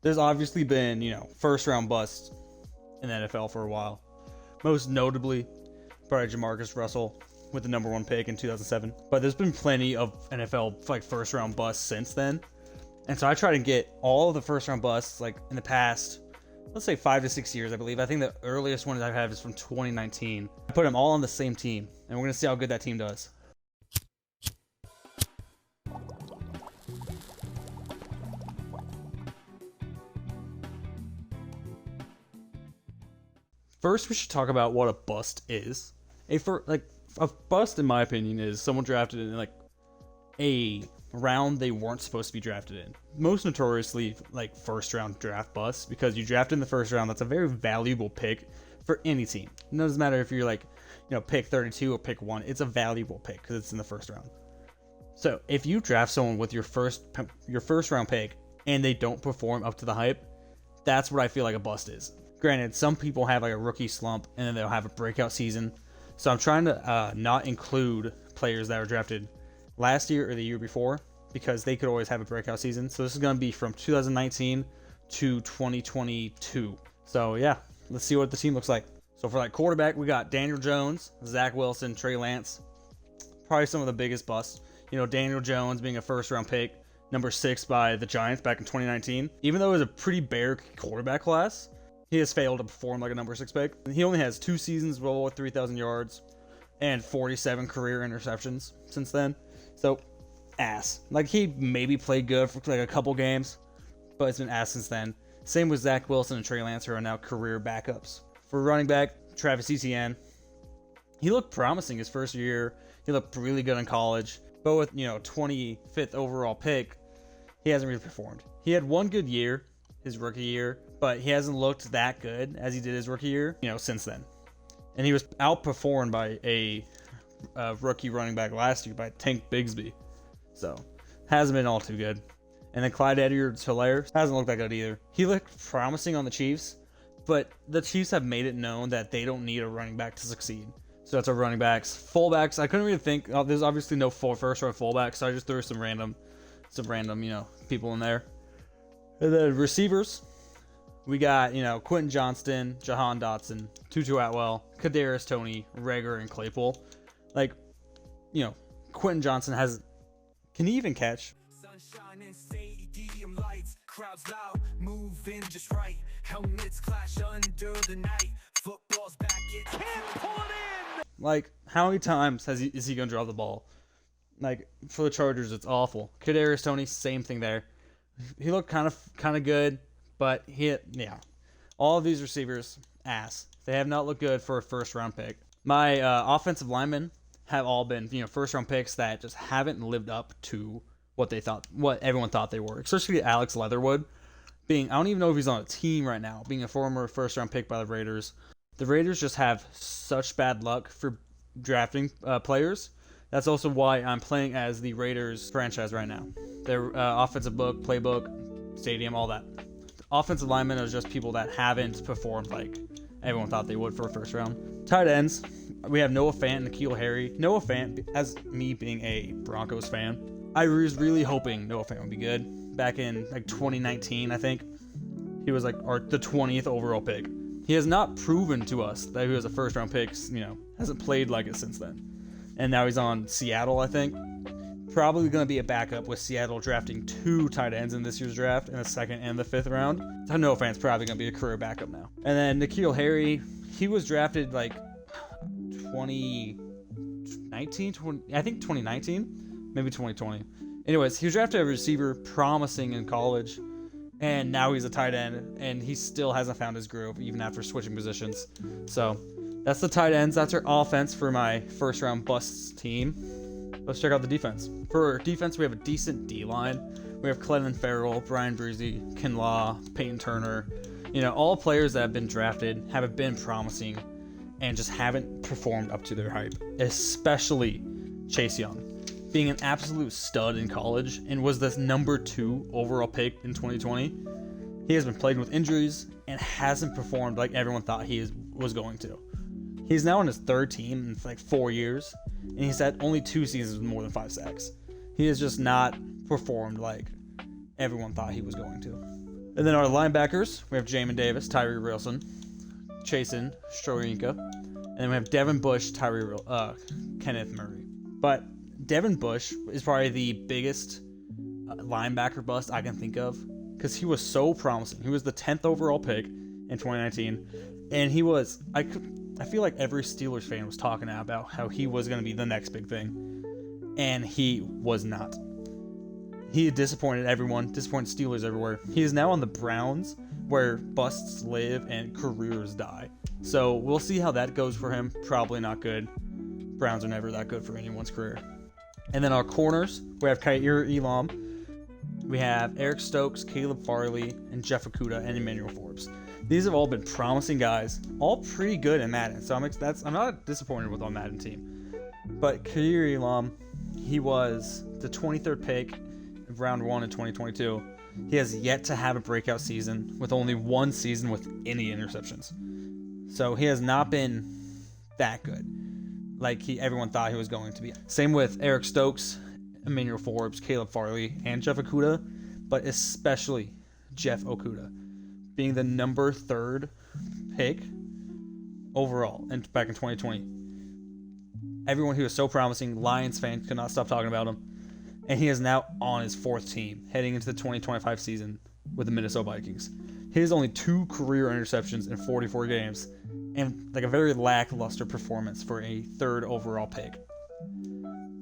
There's obviously been, first round busts in the NFL for a while. Most notably, probably Jamarcus Russell with the number 1 pick in 2007. But there's been plenty of NFL first round busts since then. And so I try to get all of the first round busts in the past, let's say 5 to 6 years, I believe. I think the earliest one I've had is from 2019. I put them all on the same team, and we're going to see how good that team does. First, we should talk about what a bust is. A bust, in my opinion, is someone drafted in a round they weren't supposed to be drafted in. Most notoriously, first round draft busts, because you draft in the first round. That's a very valuable pick for any team. It doesn't matter if you're pick 32 or pick 1. It's a valuable pick because it's in the first round. So if you draft someone with your first round pick and they don't perform up to the hype, that's what I feel like a bust is. Granted, some people have a rookie slump and then they'll have a breakout season. So I'm trying to not include players that were drafted last year or the year before, because they could always have a breakout season. So this is going to be from 2019 to 2022. So yeah, let's see what the team looks like. So for quarterback, we got Daniel Jones, Zach Wilson, Trey Lance. Probably some of the biggest busts. Daniel Jones being a first round pick, number 6 by the Giants back in 2019. Even though it was a pretty bare quarterback class, he has failed to perform like a number 6 pick. He only has 2 seasons with over 3,000 yards and 47 career interceptions since then. So, ass. He maybe played good for a couple games, but it's been ass since then. Same with Zach Wilson and Trey Lance, who are now career backups. For running back, Travis Etienne. He looked promising his first year. He looked really good in college. But with, 25th overall pick, he hasn't really performed. He had one good year, his rookie year, but he hasn't looked that good as he did his rookie year, since then. And he was outperformed by a rookie running back last year by Tank Bigsby. So, hasn't been all too good. And then Clyde Edwards-Helaire hasn't looked that good either. He looked promising on the Chiefs, but the Chiefs have made it known that they don't need a running back to succeed. So that's our running backs. Fullbacks, I couldn't really think. There's obviously no first round fullbacks, so I just threw some random, people in there. And then receivers, we got, Quentin Johnston, Jahan Dotson, Tutu Atwell, Kadarius Toney, Reagor, and Claypool. Quentin Johnson can he even catch? Sunshine and stadium lights, crowds loud, moving just right. Helmets clash under the night. Football's back, it can't pull it in. How many times is he gonna drop the ball? For the Chargers, it's awful. Kadarius Toney, same thing there. He looked kind of good, but all of these receivers, ass. They have not looked good for a first round pick. My offensive linemen have all been, first round picks that just haven't lived up to what everyone thought they were. Especially Alex Leatherwood, I don't even know if he's on a team right now, being a former first round pick by the Raiders. The Raiders just have such bad luck for drafting players. That's also why I'm playing as the Raiders franchise right now. Their offensive book, playbook, stadium, all that. Offensive linemen are just people that haven't performed like everyone thought they would for a first round. Tight ends, we have Noah Fant and N'Keal Harry. Noah Fant, as me being a Broncos fan, I was really hoping Noah Fant would be good. Back in 2019, I think, he was the 20th overall pick. He has not proven to us that he was a first round pick, hasn't played like it since then. And now he's on Seattle, I think. Probably going to be a backup with Seattle drafting 2 tight ends in this year's draft in the 2nd and the 5th round. So Noah Fant's probably going to be a career backup now. And then N'Keal Harry, he was drafted 2019, I think 2019, maybe 2020. Anyways, he was drafted as a receiver, promising in college, and now he's a tight end, and he still hasn't found his groove even after switching positions. So that's the tight ends. That's our offense for my first round busts team. Let's check out the defense. For defense, we have a decent D-line. We have Clelin Ferrell, Brian Breezy, Kinlaw, Peyton Turner. All players that have been drafted have been promising and just haven't performed up to their hype, especially Chase Young, being an absolute stud in college and was the number 2 overall pick in 2020. He has been plagued with injuries and hasn't performed like everyone thought he was going to. He's now on his 3rd team in 4 years, and he's had only 2 seasons with more than 5 sacks. He has just not performed like everyone thought he was going to. And then our linebackers, we have Jamin Davis, Tyree Wilson, Chasen Stroyinka, and then we have Devin Bush, Kenneth Murray. But Devin Bush is probably the biggest linebacker bust I can think of, because he was so promising. He was the 10th overall pick in 2019, and he was, I feel like every Steelers fan was talking about how he was going to be the next big thing, and he was not. He disappointed everyone, disappointed Steelers everywhere. He is now on the Browns, where busts live and careers die. So we'll see how that goes for him. Probably not good. Browns are never that good for anyone's career. And then our corners, we have Kaiir Elam, we have Eric Stokes, Caleb Farley, and Jeff Okudah, and Emmanuel Forbes. These have all been promising guys, all pretty good in Madden. So I'm not disappointed with our Madden team. But Kaiir Elam, he was the 23rd pick of round 1 in 2022. He has yet to have a breakout season, with only one season with any interceptions. So he has not been that good, like everyone thought he was going to be. Same with Eric Stokes, Emmanuel Forbes, Caleb Farley, and Jeff Okudah, but especially Jeff Okudah, being the number 3rd pick overall back in 2020. Everyone who was so promising, Lions fans could not stop talking about him. And he is now on his 4th team, heading into the 2025 season with the Minnesota Vikings. He has only 2 career interceptions in 44 games, and like a very lackluster performance for a 3rd overall pick.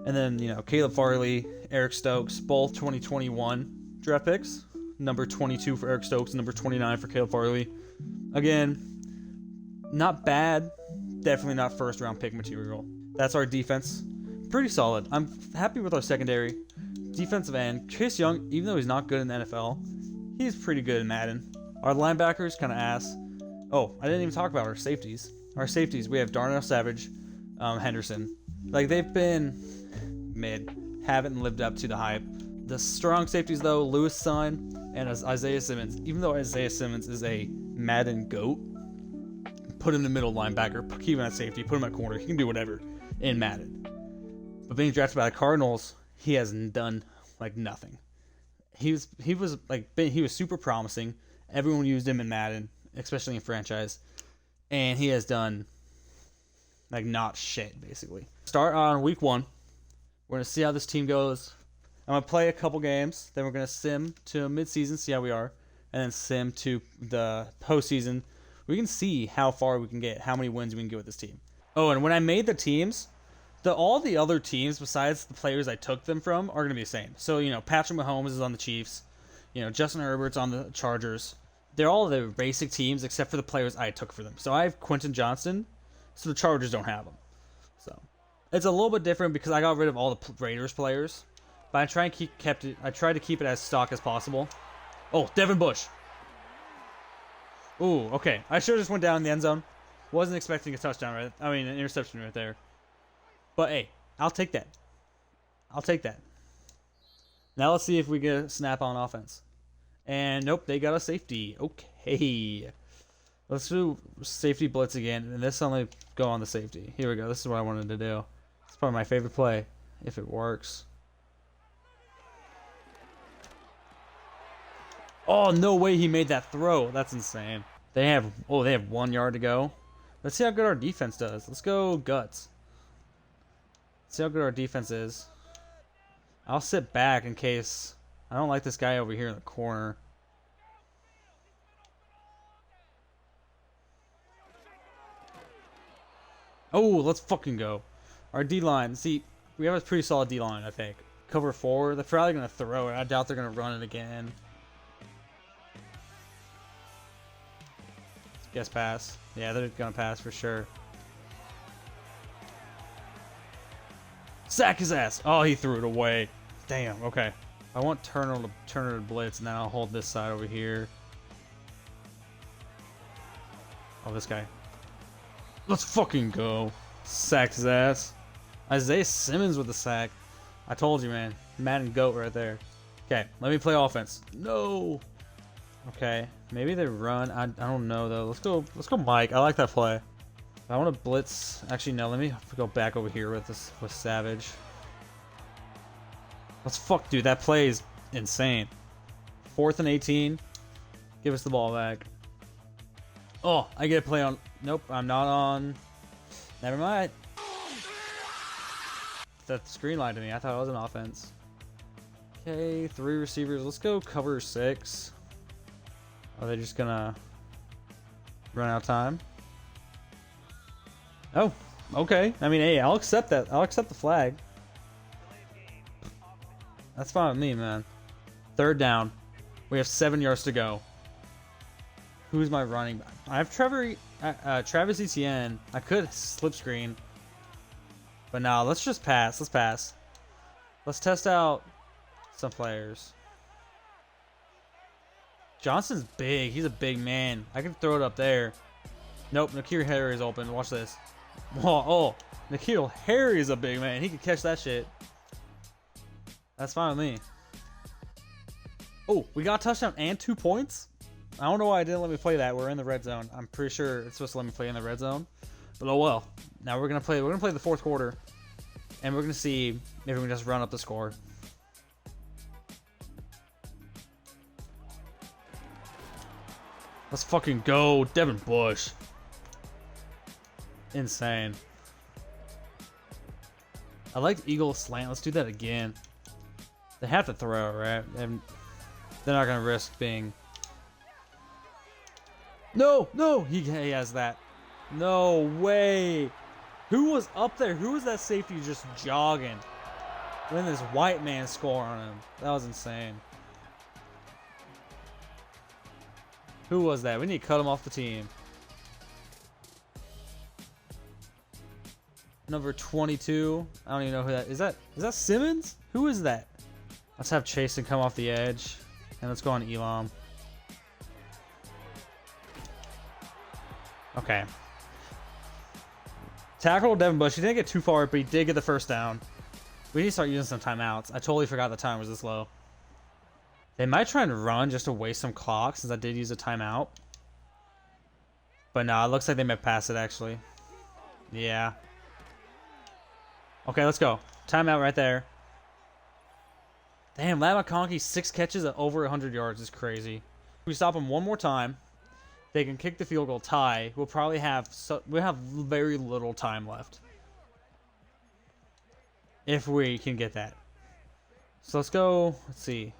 And then, Caleb Farley, Eric Stokes, both 2021 draft picks. Number 22 for Eric Stokes, number 29 for Caleb Farley. Again, not bad, definitely not 1st round pick material. That's our defense. Pretty solid. I'm happy with our secondary. Defensive end, Chase Young, even though he's not good in the NFL, he's pretty good in Madden. Our linebackers, kind of ass. Oh, I didn't even talk about our safeties. Our safeties, we have Darnell Savage, Henderson. Like, they've been mid. Haven't lived up to the hype. The strong safeties, though, Lewis Son and Isaiah Simmons. Even though Isaiah Simmons is a Madden GOAT, put him in the middle linebacker, keep him at safety, put him at corner. He can do whatever in Madden. But being drafted by the Cardinals, he has done like nothing. He was super promising. Everyone used him in Madden, especially in franchise, and he has done like not shit basically. Start on week 1. We're gonna see how this team goes. I'm gonna play a couple games, then we're gonna sim to midseason, see how we are, and then sim to the postseason. We can see how far we can get, how many wins we can get with this team. Oh, and when I made the teams, all the other teams besides the players I took them from are going to be the same. So, Patrick Mahomes is on the Chiefs. Justin Herbert's on the Chargers. They're all the basic teams except for the players I took for them. So I have Quentin Johnston, so the Chargers don't have him. So it's a little bit different because I got rid of all the Raiders players. But I tried to keep it as stock as possible. Oh, Devin Bush. Ooh, okay. I should have just went down in the end zone. Wasn't expecting a touchdown, an interception right there. But hey, I'll take that. Now let's see if we get a snap on offense. And nope, they got a safety. Okay. Let's do safety blitz again. And this only go on the safety. Here we go. This is what I wanted to do. It's probably my favorite play, if it works. Oh, no way he made that throw. That's insane. They have 1 yard to go. Let's see how good our defense does. Let's go guts. See how good our defense is. I'll sit back in case I don't like this guy over here in the corner. Oh, let's fucking go. Our D-line. See, we have a pretty solid D-line, I think. Cover 4. They're probably going to throw it. I doubt they're going to run it again. Guess pass. Yeah, they're going to pass for sure. Sack his ass. Oh, he threw it away. Damn, okay. I want Turner to blitz, and then I'll hold this side over here. Oh, this guy. Let's fucking go. Sacked his ass. Isaiah Simmons with the sack. I told you, man. Madden GOAT right there. Okay, let me play offense. No. Okay, maybe they run. I don't know, though. Let's go Mike. I like that play. I want to blitz. Actually, no. Let me go back over here with Savage. Dude. That play is insane. 4th and 18. Give us the ball back. Oh, I get to play on. Nope, I'm not on. Never mind. That screen lied to me. I thought it was an offense. Okay, 3 receivers. Let's go cover 6. Are they just gonna run out of time? Oh, okay. I mean, hey, I'll accept that. I'll accept the flag. That's fine with me, man. 3rd down. We have 7 yards to go. Who's my running back? I have Travis Etienne. I could slip screen. But now let's just pass. Let's pass. Let's test out some players. Johnson's big. He's a big man. I can throw it up there. Nope. N'Keal Harry is open. Watch this. Oh, N'Keal Harry is a big man. He can catch that shit. That's fine with me. Oh, we got a touchdown and 2 points? I don't know why I didn't let me play that. We're in the red zone. I'm pretty sure it's supposed to let me play in the red zone. But oh well. Now we're gonna play the 4th quarter. And we're gonna see if we can just run up the score. Let's fucking go. Devin Bush. Insane. I like Eagle slant. Let's do that again. They have to throw, right? And they're not gonna risk being. No, he has that. No way. Who was up there? Who was that safety just jogging? When this white man score on him. That was insane. Who was that? We need to cut him off the team. Number 22. I don't even know who that is. Is that Simmons? Who is that? Let's have Chasen come off the edge. And let's go on Elam. Okay. Tackle Devin Bush. He didn't get too far, but he did get the 1st down. We need to start using some timeouts. I totally forgot the time was this low. They might try and run just to waste some clock since I did use a timeout. But no, it looks like they might pass it actually. Yeah. Okay, let's go. Timeout right there. Damn, Ladd McConkey 6 catches at over 100 yards is crazy. If we stop him one more time, they can kick the field goal tie. We'll probably have very little time left. If we can get that. So let's go. Let's see.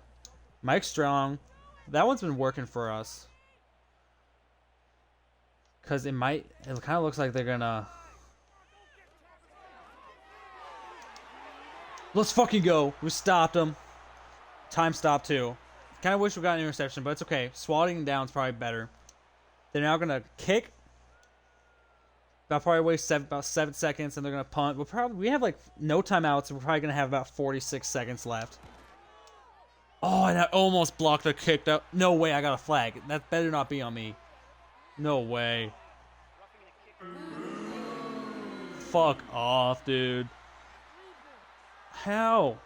Mike Strong. That one's been working for us. Because it kind of looks like they're gonna. Let's fucking go. We stopped them. Time stop too. Kind of wish we got an interception, but it's okay. Swatting down is probably better. They're now gonna kick. I'll probably waste about 7 seconds, and they're gonna punt. We have like no timeouts, so we're probably gonna have about 46 seconds left. Oh, and I almost blocked a kick. No way, I got a flag. That better not be on me. No way. Fuck off, dude. How?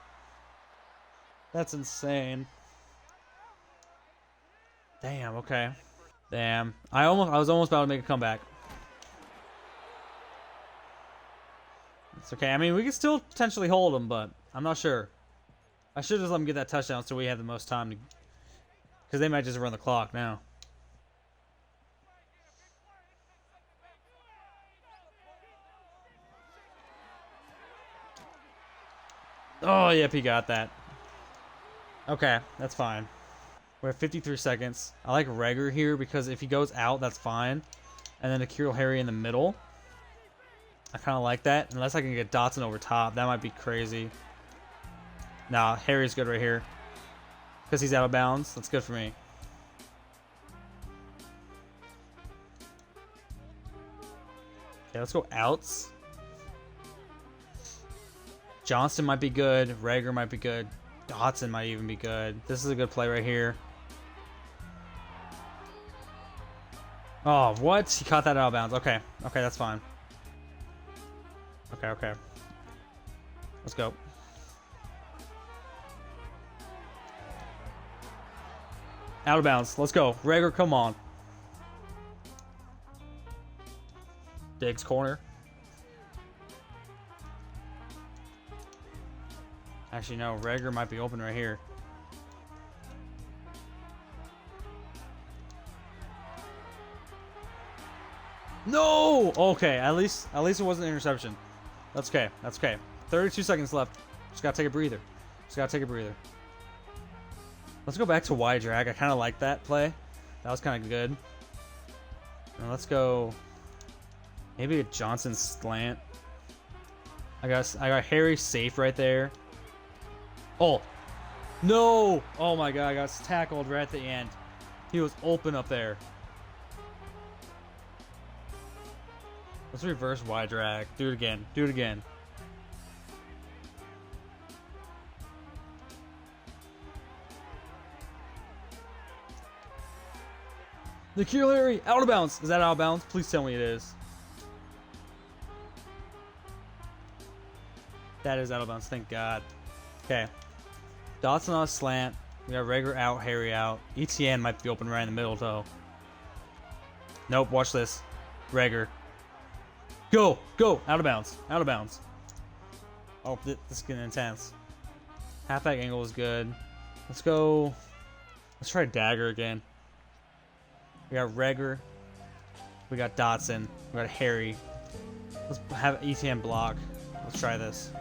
That's insane. Damn, okay. Damn. I was almost about to make a comeback. It's okay. I mean, we can still potentially hold them, but I'm not sure. I should just let them get that touchdown so we have the most time to... Because they might just run the clock now. Oh, yep, he got that. Okay, that's fine. We're at 53 seconds. I like Rager here because if he goes out, that's fine. And then N'Keal Harry in the middle. I kind of like that. Unless I can get Dotson over top. That might be crazy. Nah, Harry's good right here. Because he's out of bounds. That's good for me. Okay, let's go outs. Johnston might be good. Rager might be good. Dotson might even be good. This is a good play right here. Oh, what? He caught that out of bounds. Okay. Okay, that's fine. Okay. Let's go. Out of bounds. Let's go. Rager, come on. Diggs corner. Actually, no. Rager might be open right here. No! Okay, at least it wasn't an interception. That's okay. That's okay. 32 seconds left. Just gotta take a breather. Let's go back to wide drag. I kind of like that play. That was kind of good. Now let's go. Maybe a Johnson slant. I got Harry safe right there. Oh, no! Oh my God! I got tackled right at the end. He was open up there. Let's reverse wide drag. Do it again. Do it again. Nikhil Harry, out of bounds. Is that out of bounds? Please tell me it is. That is out of bounds. Thank God. Okay. Dotson on a slant. We got Rager out, Harry out. ETN might be open right in the middle, though. Nope, watch this. Rager. Go! Go! Out of bounds. Out of bounds. Oh, this is getting intense. Halfback angle is good. Let's go. Let's try Dagger again. We got Rager. We got Dotson. We got Harry. Let's have ETN block. Let's try this.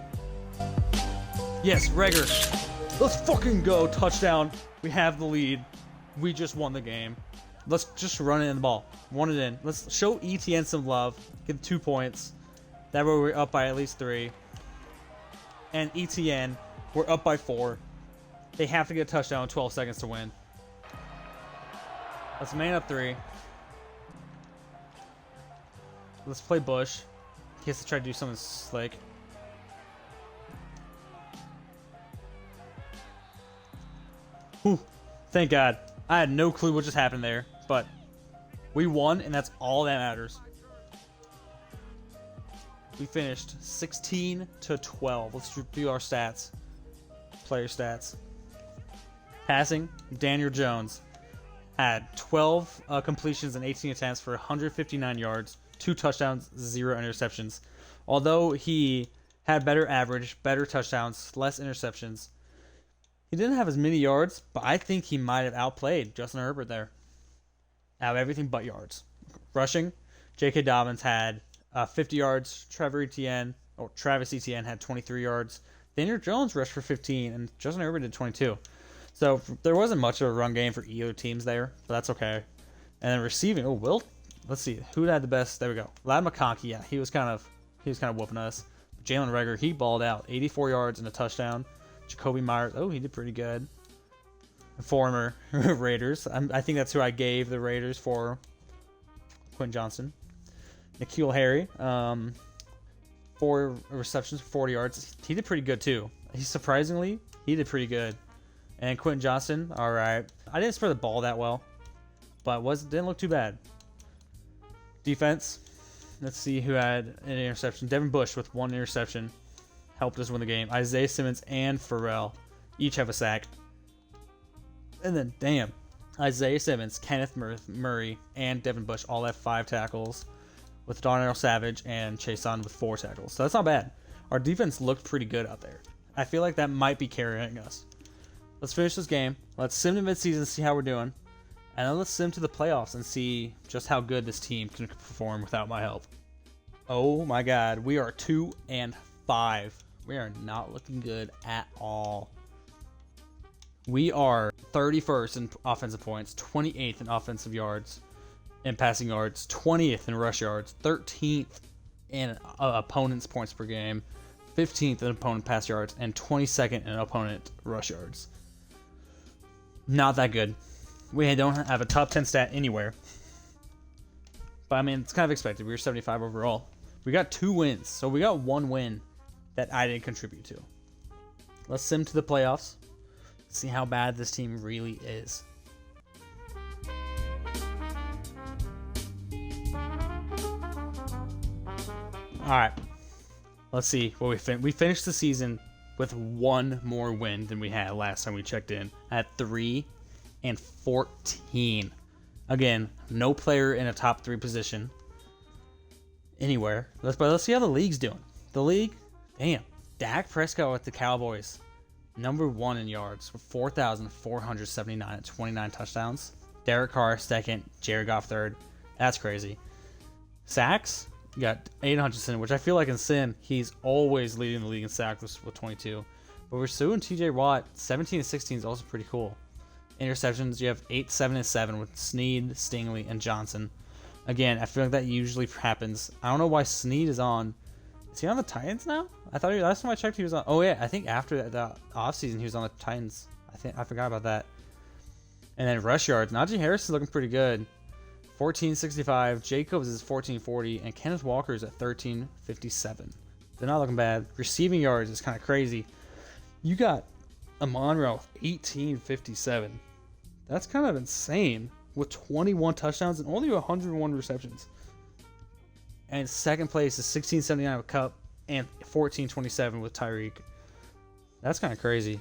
Yes, Rager. Let's fucking go. Touchdown. We have the lead. We just won the game. Let's just run it in the ball. Run it in. Let's show ETN some love. Get 2 points. That way we're up by at least 3. And ETN, we're up by 4. They have to get a touchdown in 12 seconds to win. Let's man up 3. Let's play Bush. In case they try to do something slick. Whew. Thank God. I had no clue what just happened there, but we won, and that's all that matters. We finished 16-12. Let's review our stats. Player stats. Passing, Daniel Jones had 12 completions and 18 attempts for 159 yards, 2 touchdowns, 0 interceptions. Although he had better average, better touchdowns, less interceptions, he didn't have as many yards, but I think he might have outplayed Justin Herbert there. Out of everything but yards. Rushing, J.K. Dobbins had 50 yards. Travis Etienne had 23 yards. Daniel Jones rushed for 15, and Justin Herbert did 22. So there wasn't much of a run game for either teams there, but that's okay. And then receiving, let's see who had the best. There we go. Ladd McConkey, yeah, he was kind of whooping us. Jalen Reagor, he balled out, 84 yards and a touchdown. Jacoby Myers, he did pretty good. Former Raiders, I think that's who I gave the Raiders for. Quentin Johnson. Nikhil Harry, 4 receptions, 40 yards. He did pretty good too. He did pretty good. And Quentin Johnson, all right. I didn't spread the ball that well, but didn't look too bad. Defense, let's see who had an interception. Devin Bush with 1 interception helped us win the game. Isaiah Simmons and Pharrell each have a sack. And then, damn, Isaiah Simmons, Kenneth Murray, and Devin Bush all have 5 tackles, with Darnell Savage and Chason with 4 tackles. So that's not bad. Our defense looked pretty good out there. I feel like that might be carrying us. Let's finish this game. Let's sim to midseason, see how we're doing. And then let's sim to the playoffs and see just how good this team can perform without my help. Oh my God, we are 2-5. We are not looking good at all. We are 31st in offensive points, 28th in offensive yards and passing yards, 20th in rush yards, 13th in opponent's points per game, 15th in opponent pass yards, and 22nd in opponent rush yards. Not that good. We don't have a top 10 stat anywhere. But I mean, it's kind of expected. We were 75 overall. We got 2 wins, so we got 1 win that I didn't contribute to. Let's sim to the playoffs. See how bad this team really is. Alright. Let's see what we finished the season with 1 more win than we had last time we checked in at 3-14. Again, no player in a top 3 position anywhere. Let's see how the league's doing. The league, damn. Dak Prescott with the Cowboys, number 1 in yards with 4,479 and 29 touchdowns. Derek Carr second, Jared Goff third. That's crazy. Sacks, you got Aiden Hutchinson, which I feel like in Sin, he's always leading the league in sacks with 22. But we're still in TJ Watt, 17 and 16 is also pretty cool. Interceptions, you have 8, 7, and 7 with Snead, Stingley, and Johnson. Again, I feel like that usually happens. I don't know why Snead is on. Is he on the Titans now? I thought last time I checked he was on. Oh yeah, I think after the offseason he was on the Titans. I forgot about that. And then rush yards, Najee Harris is looking pretty good. 1465, Jacobs is 1440, and Kenneth Walker is at 1357. They're not looking bad. Receiving yards is kind of crazy. You got Amon-Ra 1857. That's kind of insane with 21 touchdowns and only 101 receptions. And second place is 1679 with Cup and 1427 with Tyreek. That's kind of crazy.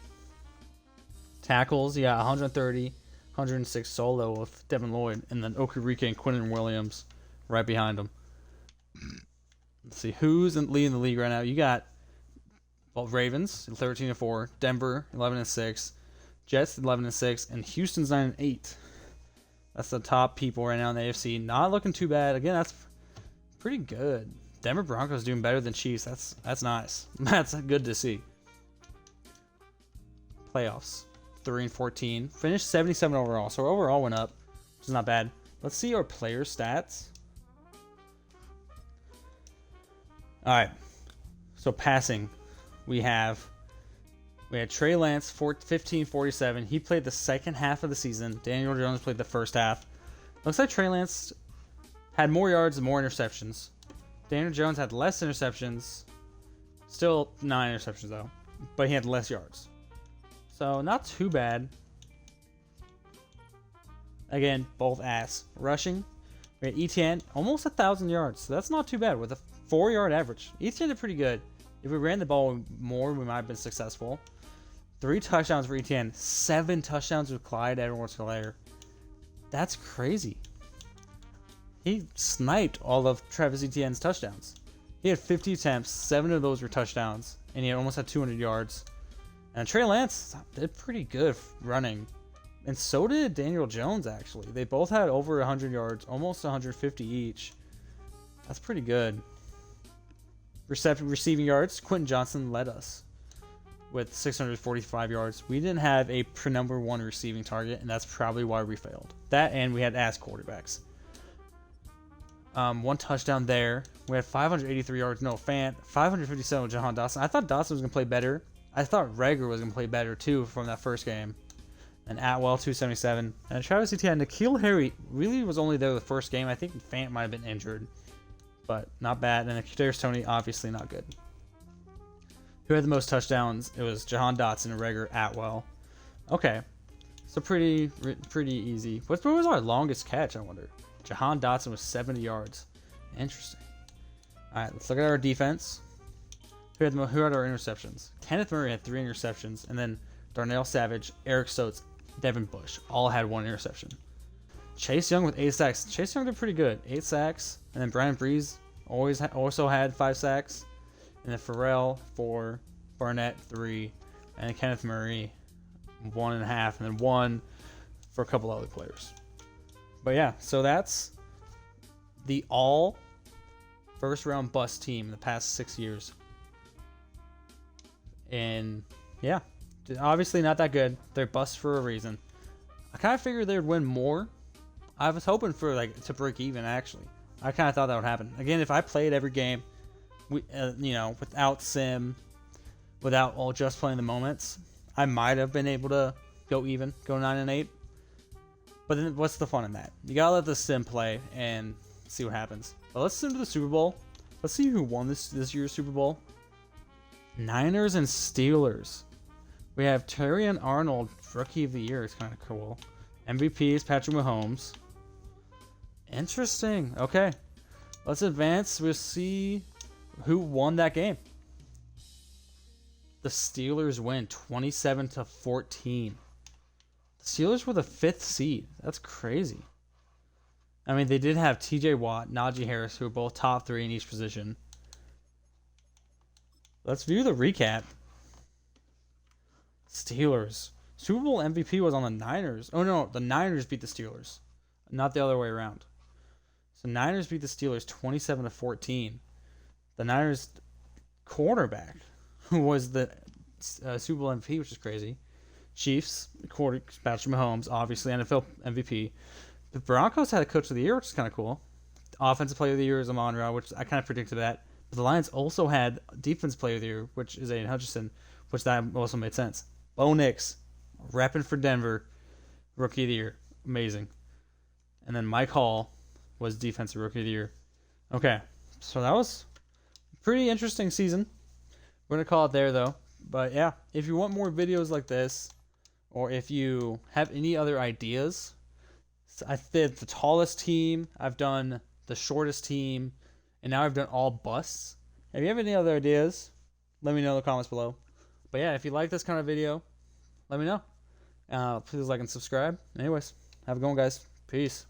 Tackles, you got 130, 106 solo with Devin Lloyd, and then Okereke and Quinnen Williams right behind him. Let's see who's leading the league right now. You got Ravens 13-4, Denver 11-6, Jets 11-6, and Houston's 9-8. That's the top people right now in the AFC. Not looking too bad. Again, that's pretty good. Denver Broncos doing better than Chiefs. That's nice. That's good to see. Playoffs 3-14. Finished 77 overall. So overall went up, which is not bad. Let's see our player stats. All right. So passing, we had Trey Lance 1547. He played the second half of the season. Daniel Jones played the first half. Looks like Trey Lance had more yards and more interceptions. Daniel Jones had less interceptions. Still 9 interceptions though, but he had less yards. So not too bad. Again, both ass. Rushing, we had Etienne almost 1,000 yards. So that's not too bad with a 4-yard average. Etienne did pretty good. If we ran the ball more, we might have been successful. 3 touchdowns for Etienne. 7 touchdowns with Clyde Edwards-Helaire. That's crazy. He sniped all of Travis Etienne's touchdowns. He had 50 attempts. 7 of those were touchdowns. And he almost had 200 yards. And Trey Lance did pretty good running. And so did Daniel Jones, actually. They both had over 100 yards. Almost 150 each. That's pretty good. Receiving yards, Quentin Johnson led us with 645 yards. We didn't have a number 1 receiving target, and that's probably why we failed. That and we had ass quarterbacks. 1 touchdown there. We had 583 yards. No, 557 with Jahan Dotson. I thought Dotson was going to play better. I thought Reagor was going to play better, too, from that first game. And Atwell, 277. And Travis Etienne, N'Keal Harry really was only there the first game. I think Fant might have been injured. But not bad. And Kadarius Toney, obviously not good. Who had the most touchdowns? It was Jahan Dotson, Reagor, Atwell. Okay. So pretty easy. What was our longest catch, I wonder? Jahan Dotson was 70 yards. Interesting. All right, let's look at our defense. Who had our interceptions? Kenneth Murray had 3 interceptions. And then Darnell Savage, Eric Stokes, Devin Bush all had 1 interception. Chase Young with 8 sacks. Chase Young did pretty good. 8 sacks. And then Brian Breeze also had 5 sacks. And then Pharrell 4, Barnett 3, and then Kenneth Murray 1.5, and then 1 for a couple other players. But yeah, so that's the all first round bust team in the past 6 years. And yeah, obviously not that good. They're bust for a reason. I kind of figured they would win more. I was hoping for to break even, actually. I kind of thought that would happen. Again, if I played every game, without sim, without just playing the moments, I might have been able to go 9-8. But then what's the fun in that? You gotta let the sim play and see what happens. But let's sim to the Super Bowl. Let's see who won this year's Super Bowl. Niners and Steelers. We have Terrion Arnold, Rookie of the Year. It's kind of cool. MVP is Patrick Mahomes. Interesting. Okay. Let's advance. We'll see who won that game. The Steelers win 27-14. The Steelers were the 5th seed. That's crazy. I mean, they did have TJ Watt, Najee Harris, who were both top 3 in each position. Let's view the recap. Steelers. Super Bowl MVP was on the Niners. Oh no, the Niners beat the Steelers. Not the other way around. So Niners beat the Steelers 27-14. The Niners quarterback, who was the Super Bowl MVP, which is crazy. Chiefs, Patrick Mahomes, obviously NFL MVP. The Broncos had a Coach of the Year, which is kind of cool. Offensive Player of the Year is Amon-Ra, which I kind of predicted that. But the Lions also had Defense Player of the Year, which is Aiden Hutchinson, which that also made sense. Bo Nix, repping for Denver, Rookie of the Year. Amazing. And then Mike Hall was Defensive Rookie of the Year. Okay, so that was a pretty interesting season. We're going to call it there, though. But yeah, if you want more videos like this, or if you have any other ideas, I did the tallest team, I've done the shortest team, and now I've done all busts. If you have any other ideas, let me know in the comments below. But yeah, if you like this kind of video, let me know. Please like and subscribe. Anyways, have a good one, guys. Peace.